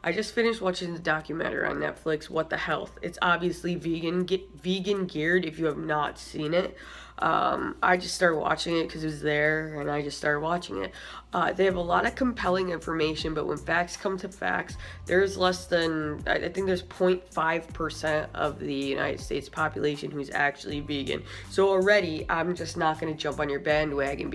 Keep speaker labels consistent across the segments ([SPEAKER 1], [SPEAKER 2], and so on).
[SPEAKER 1] I just finished watching the documentary on Netflix, What the Health. It's obviously vegan, get vegan geared if you have not seen it. I just started watching it because it was there, and I just started watching it. They have a lot of compelling information, but when facts come to facts, there's less than, I think there's 0.5% of the United States population who's actually vegan. So already, I'm just not going to jump on your bandwagon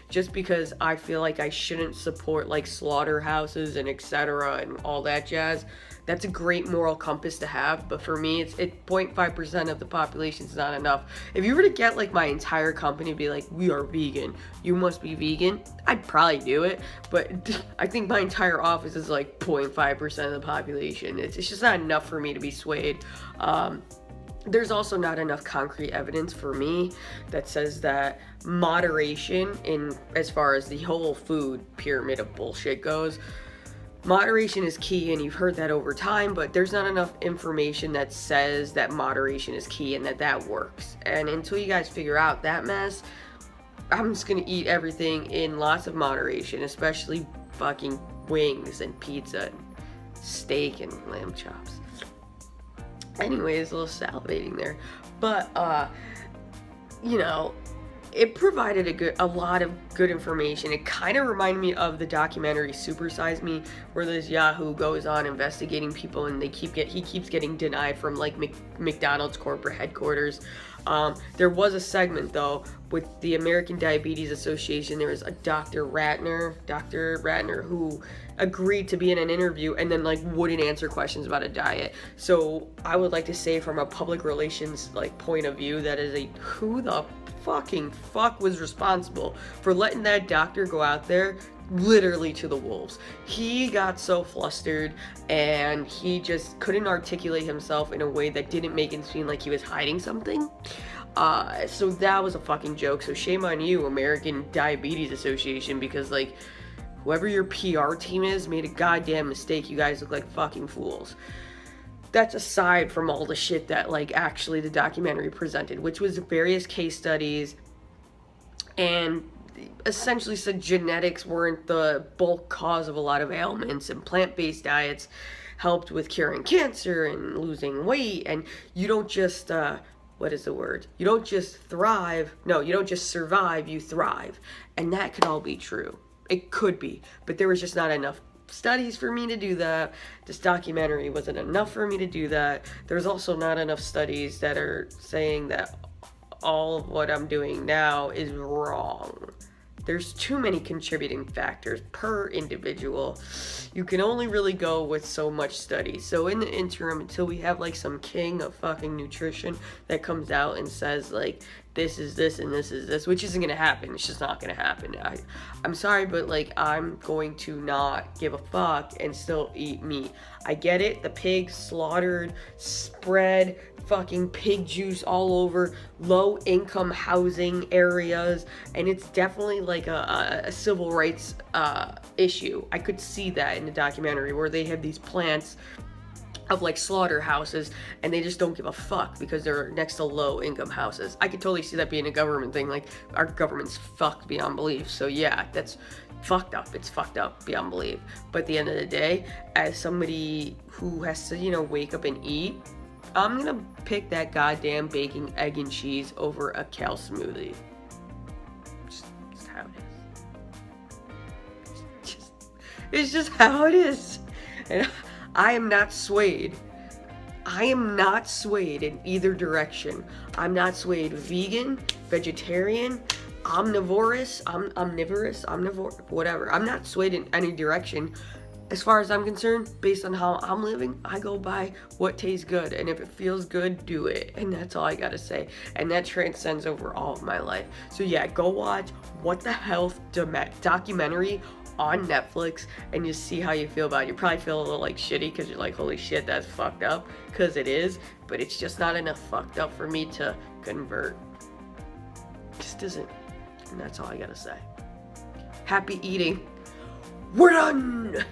[SPEAKER 1] just because I feel like I shouldn't support like slaughterhouses and etc. and all that jazz. That's a great moral compass to have, but for me, it's 0.5% of the population is not enough. If you were to get like my entire company to be like, we are vegan, you must be vegan, I'd probably do it, but I think my entire office is like 0.5% of the population. It's just not enough for me to be swayed. There's also not enough concrete evidence for me that says that moderation in as far as the whole food pyramid of bullshit goes. Moderation is key, and you've heard that over time, but there's not enough information that says that moderation is key and that works. And until you guys figure out that mess, I'm just gonna eat everything in lots of moderation, especially fucking wings and pizza and steak and lamb chops. Anyways, a little salivating there. But, you know, it provided a lot of good information. It kind of reminded me of the documentary Super Size Me, where this Yahoo goes on investigating people and he keeps getting denied from like McDonald's corporate headquarters. There was a segment though with the American Diabetes Association. There was a Dr. Ratner, who agreed to be in an interview and then like wouldn't answer questions about a diet. So I would like to say, from a public relations like point of view, that is who the fucking fuck was responsible for letting that doctor go out there literally to the wolves. He got so flustered and he just couldn't articulate himself in a way that didn't make him seem like he was hiding something. So that was a fucking joke. So shame on you, American Diabetes Association, because like whoever your PR team is made a goddamn mistake. You guys look like fucking fools. That's aside from all the shit that like actually the documentary presented, which was various case studies and essentially said genetics weren't the bulk cause of a lot of ailments, and plant-based diets helped with curing cancer and losing weight. And you don't just what is the word? You don't just thrive. No, you don't just survive, you thrive. And that could all be true. It could be, but there was just not enough studies for me to do that. This documentary wasn't enough for me to do that. There's also not enough studies that are saying that all of what I'm doing now is wrong. There's too many contributing factors per individual. You can only really go with so much study. So in the interim, until we have like some king of fucking nutrition that comes out and says like, this is this and this is this, which isn't gonna happen. It's just not gonna happen. I'm sorry, but like, I'm going to not give a fuck and still eat meat. I get it, the pig slaughtered, spread fucking pig juice all over low income housing areas, and it's definitely like a civil rights issue. I could see that in the documentary where they have these plants of like slaughterhouses and they just don't give a fuck because they're next to low income houses. I could totally see that being a government thing. Like, our government's fucked beyond belief. So yeah, that's fucked up. It's fucked up beyond belief. But at the end of the day, as somebody who has to, you know, wake up and eat, I'm gonna pick that goddamn bacon, egg, and cheese over a kale smoothie. Just how it is. It's just how it is. And I am not swayed. I am not swayed in either direction. I'm not swayed vegan, vegetarian, omnivorous, whatever. I'm not swayed in any direction. As far as I'm concerned, based on how I'm living, I go by what tastes good. And if it feels good, do it. And that's all I gotta say. And that transcends over all of my life. So yeah, go watch What the Health documentary on Netflix and just see how you feel about it. You probably feel a little like shitty because you're like, holy shit, that's fucked up, because it is, but it's just not enough fucked up for me to convert. It just isn't. And that's all I gotta say. Happy eating. We're done!